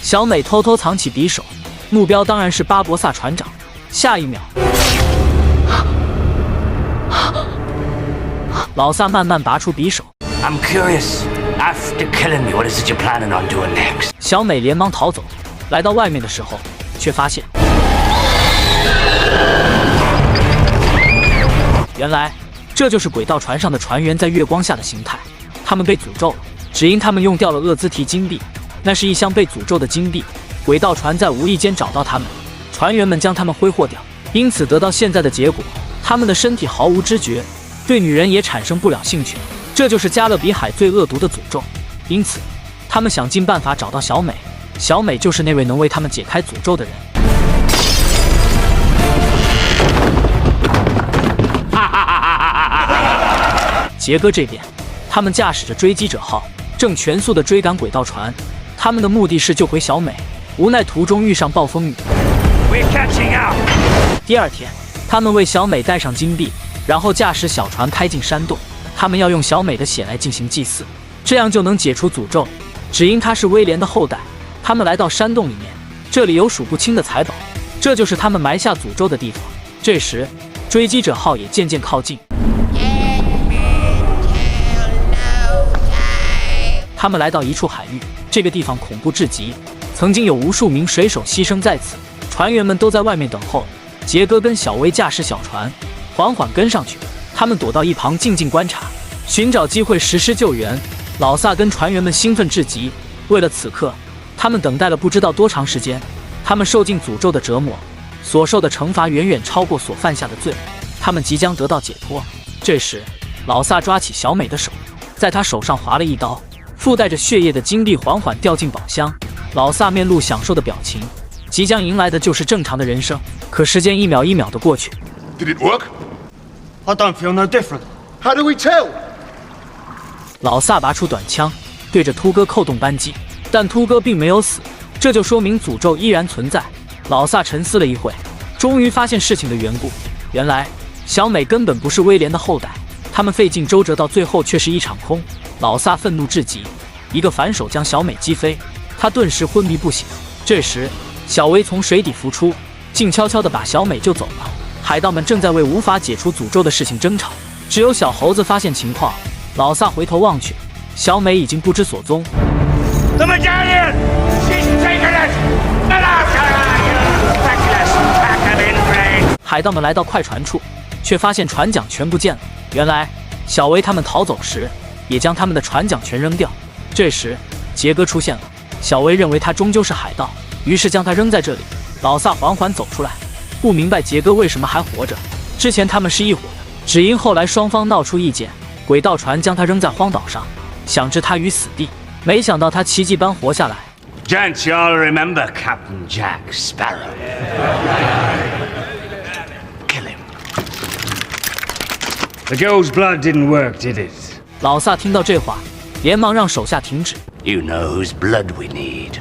小美偷偷藏起匕首，目标当然是巴博萨船长。下一秒，老萨慢慢拔出匕首。I'm curious. After killing me, what is it you're planning on doing next? 小美连忙逃走，来到外面的时候，却发现，原来这就是轨道船上的船员在月光下的形态。他们被诅咒了，只因他们用掉了厄兹提金币。那是一箱被诅咒的金币。轨道船在无意间找到他们，船员们将他们挥霍掉，因此得到现在的结果。他们的身体毫无知觉，对女人也产生不了兴趣。这就是加勒比海最恶毒的诅咒。因此，他们想尽办法找到小美。小美就是那位能为他们解开诅咒的人。杰哥这边，他们驾驶着追击者号，正全速地追赶轨道船。他们的目的是救回小美，无奈途中遇上暴风雨。第二天，他们为小美带上金币，然后驾驶小船开进山洞。他们要用小美的血来进行祭祀，这样就能解除诅咒。只因她是威廉的后代。他们来到山洞里面，这里有数不清的财宝，这就是他们埋下诅咒的地方。这时，追击者号也渐渐靠近。他们来到一处海域，这个地方恐怖至极，曾经有无数名水手牺牲在此。船员们都在外面等候。杰哥跟小薇驾驶小船，缓缓跟上去。他们躲到一旁静静观察，寻找机会实施救援。老萨跟船员们兴奋至极，为了此刻，他们等待了不知道多长时间。他们受尽诅咒的折磨，所受的惩罚远远超过所犯下的罪。他们即将得到解脱。这时，老萨抓起小美的手，在她手上划了一刀，附带着血液的金币缓缓掉进宝箱。老萨面露享受的表情，即将迎来的就是正常的人生。可时间一秒一秒的过去。 Did it work? I don't feel no different. How do we tell? 老萨拔出短枪，对着秃哥扣动扳机，但秃哥并没有死，这就说明诅咒依然存在。老萨沉思了一会，终于发现事情的缘故。原来小美根本不是威廉的后代，他们费尽周折，到最后却是一场空。老萨愤怒至极，一个反手将小美击飞，他顿时昏迷不醒。这时，小薇从水底浮出，静悄悄地把小美救走了。海盗们正在为无法解除诅咒的事情争吵，只有小猴子发现情况。老萨回头望去，小美已经不知所踪。The medallion! She's taken it! Miraculous! 海盗们来到快船处，却发现船桨全不见了。原来，小薇他们逃走时，也将他们的船桨全扔掉。这时，杰哥出现了。小薇认为他终究是海盗，于是将他扔在这里。老萨缓缓走出来，不明白杰哥为什么还活着。之前他们是一伙的，只因后来双方闹出意见，轨道船将他扔在荒岛上，想置他于死地。没想到他奇迹般活下来。Gents, you all remember Captain Jack Sparrow? Kill him. The girl's blood didn't work, did it? 老萨听到这话，连忙让手下停止。You know whose blood we need.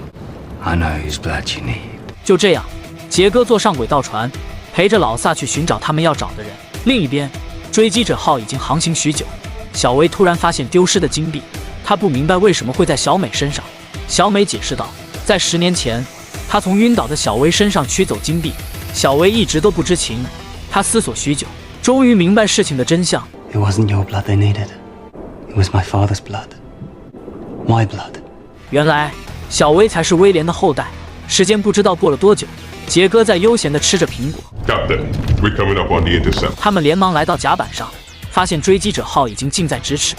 I know whose blood you need. 就这样，杰哥坐上轨道船，陪着老萨去寻找他们要找的人。另一边，追击者号已经航行许久。小薇突然发现丢失的金币，她不明白为什么会在小美身上。小美解释道，在10年前，她从晕倒的小薇身上取走金币。小薇一直都不知情，她思索许久，终于明白事情的真相。It wasn't your blood they needed. It was my father's blood. My blood. 原来小薇才是威廉的后代。时间不知道过了多久，杰哥在悠闲地吃着苹果。Captain, we're coming up on the intercept. 他们连忙来到甲板上，发现追击者号已经近在咫尺。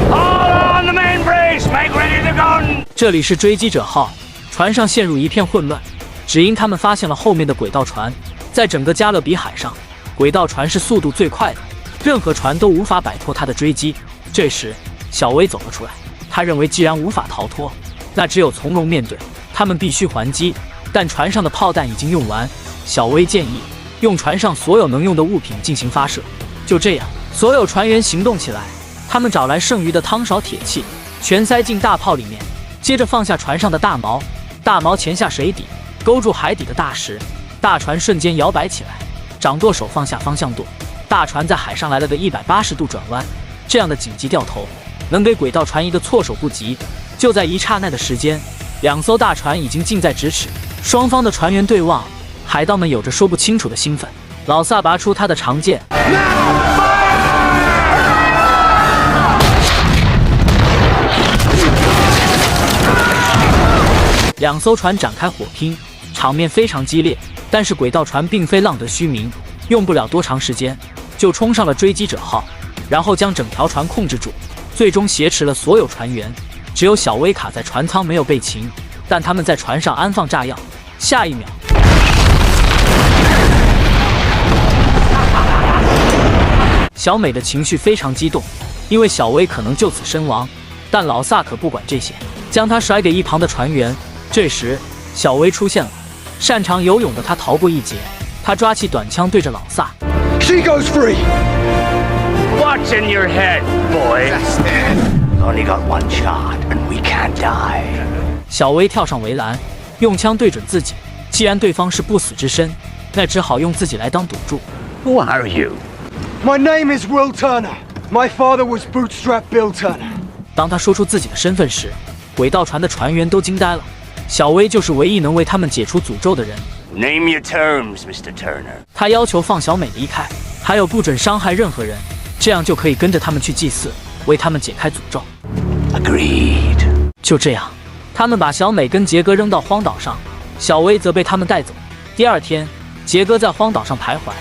All on the main brace, make ready the gun. 这里是追击者号，船上陷入一片混乱，只因他们发现了后面的轨道船。在整个加勒比海上，轨道船是速度最快的，任何船都无法摆脱它的追击。这时，小薇走了出来，他认为既然无法逃脱，那只有从容面对。他们必须还击，但船上的炮弹已经用完。小薇建议用船上所有能用的物品进行发射。就这样，所有船员行动起来。他们找来剩余的汤勺、铁器，全塞进大炮里面，接着放下船上的大锚，大锚潜下水底，勾住海底的大石，大船瞬间摇摆起来。掌舵手放下方向舵，大船在海上来了个180度转弯。这样的紧急掉头，能给轨道船一个措手不及。就在一刹那的时间，两艘大船已经近在咫尺，双方的船员对望，海盗们有着说不清楚的兴奋。老萨拔出他的长剑，两艘船展开火拼，场面非常激烈。但是轨道船并非浪得虚名，用不了多长时间就冲上了追击者号，然后将整条船控制住，最终挟持了所有船员。只有小威卡在船舱没有被擒，但他们在船上安放炸药。下一秒，小美的情绪非常激动，因为小威可能就此身亡。但老萨可不管这些，将他甩给一旁的船员。这时，小威出现了，擅长游泳的他逃过一劫。他抓起短枪对着老萨 She goes free! What's in your head, boy? Only got one shot, and we can't die. 小威跳上围栏，用枪对准自己。既然对方是不死之身，那只好用自己来当赌注。Who are you? My name is Will Turner. My father was Bootstrap Bill Turner. 当他说出自己的身份时，轨道船的船员都惊呆了。小威就是唯一能为他们解除诅咒的人。Name your terms, Mr. Turner. 他要求放小美离开，还有不准伤害任何人，这样就可以跟着他们去祭祀，为他们解开诅咒。Agreed. 就这样，他们把小美跟杰哥扔到荒岛上，小威则被他们带走。第二天，杰哥在荒岛上徘徊，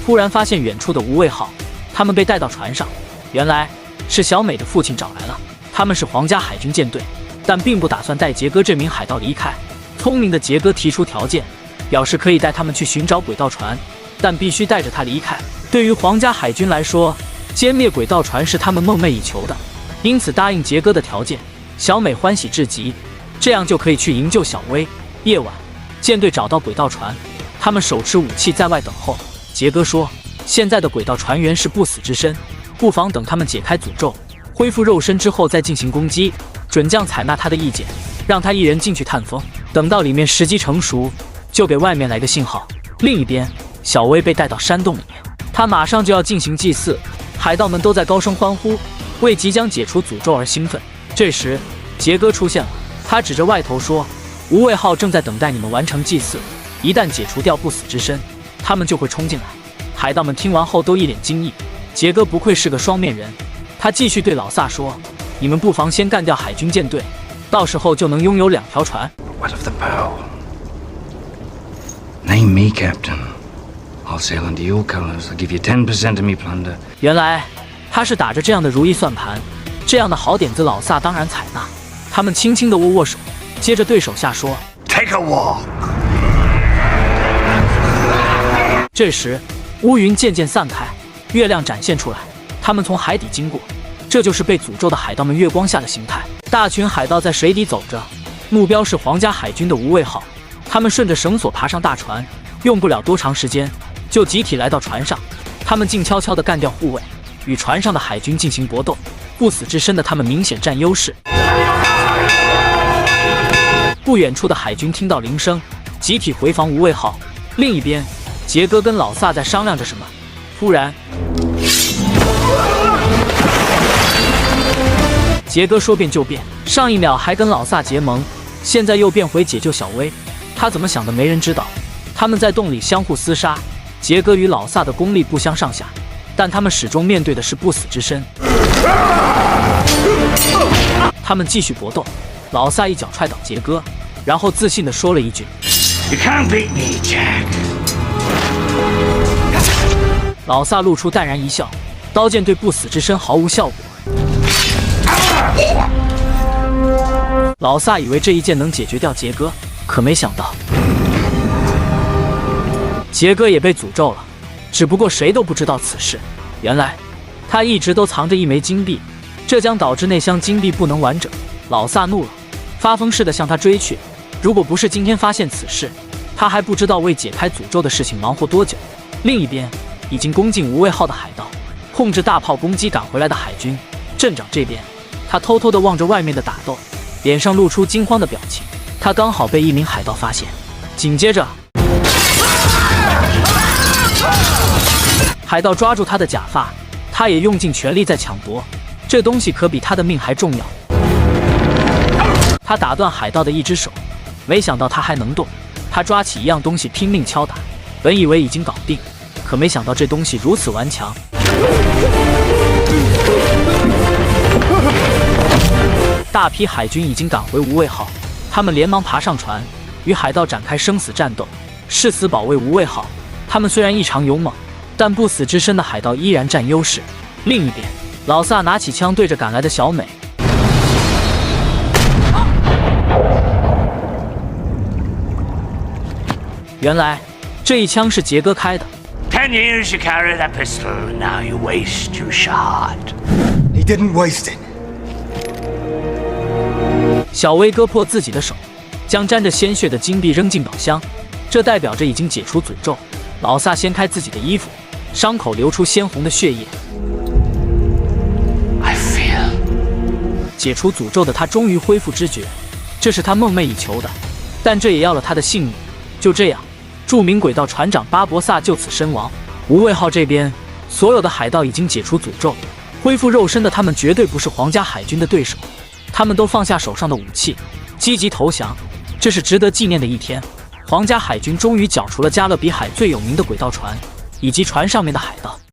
突然发现远处的无畏号，他们被带到船上。原来是小美的父亲找来了，他们是皇家海军舰队，但并不打算带杰哥这名海盗离开。聪明的杰哥提出条件，表示可以带他们去寻找轨道船，但必须带着他离开。对于皇家海军来说，歼灭轨道船是他们梦寐以求的，因此答应杰哥的条件。小美欢喜至极，这样就可以去营救小威。夜晚，舰队找到轨道船，他们手持武器在外等候。杰哥说，现在的轨道船员是不死之身，不妨等他们解开诅咒，恢复肉身之后再进行攻击。准将采纳他的意见，让他一人进去探风，等到里面时机成熟，就给外面来个信号。另一边，小威被带到山洞里面，他马上就要进行祭祀，海盗们都在高声欢呼，为即将解除诅咒而兴奋。这时，杰哥出现了，他指着外头说，无畏号正在等待你们完成祭祀，一旦解除掉不死之身，他们就会冲进来。海盗们听完后都一脸惊异，杰哥不愧是个双面人。他继续对老萨说，你们不妨先干掉海军舰队，到时候就能拥有2条船。 What of the pearl? Name me captain. I'll sail under your colors. I'll give you 10% of me plunder. 原来他是打着这样的如意算盘，这样的好点子老萨当然采纳。他们轻轻地握握手，接着对手下说 Take a walk. 这时乌云渐渐散开，月亮展现出来，他们从海底经过，这就是被诅咒的海盗们月光下的形态。大群海盗在水底走着，目标是皇家海军的无畏号。他们顺着绳索爬上大船，用不了多长时间就集体来到船上。他们静悄悄地干掉护卫，与船上的海军进行搏斗。不死之身的他们明显占优势。不远处的海军听到铃声，集体回防无畏号。另一边，杰哥跟老萨在商量着什么，突然杰哥说变就变，上一秒还跟老萨结盟，现在又变回解救小威。他怎么想的没人知道。他们在洞里相互厮杀，杰哥与老萨的功力不相上下，但他们始终面对的是不死之身。他们继续搏斗，老萨一脚踹倒杰哥，然后自信地说了一句 You can't beat me, Jack. 老萨露出淡然一笑，刀剑对不死之身毫无效果。老萨以为这一剑能解决掉杰哥，可没想到杰哥也被诅咒了，只不过谁都不知道此事。原来他一直都藏着一枚金币，这将导致那箱金币不能完整。老萨怒了，发疯似的向他追去。如果不是今天发现此事，他还不知道为解开诅咒的事情忙活多久。另一边，已经攻进无畏号的海盗控制大炮攻击赶回来的海军。镇长这边，他偷偷地望着外面的打斗，脸上露出惊慌的表情。他刚好被一名海盗发现，紧接着海盗抓住他的假发，他也用尽全力在抢夺，这东西可比他的命还重要。他打断海盗的一只手，没想到他还能动。他抓起一样东西拼命敲打，本以为已经搞定，可没想到这东西如此顽强。大批海军已经赶回无畏号，他们连忙爬上船，与海盗展开生死战斗，誓死保卫无畏号。他们虽然异常勇猛，但不死之身的海盗依然占优势。另一边，老萨拿起枪对着赶来的小美。原来这一枪是杰哥开的。 10 years you carry that pistol, now you waste your shot. He didn't waste it. 小威割破自己的手，将沾着鲜血的金币扔进宝箱，这代表着已经解除诅咒。老萨掀开自己的衣服，伤口流出鲜红的血液。 I feel. 解除诅咒的他终于恢复知觉，这是他梦寐以求的，但这也要了他的性命。就这样。 著名轨道船长巴博萨就此身亡。无畏号这边，所有的海盗已经解除诅咒，恢复肉身的他们绝对不是皇家海军的对手。他们都放下手上的武器，积极投降。这是值得纪念的一天。皇家海军终于剿除了加勒比海最有名的轨道船，以及船上面的海盗。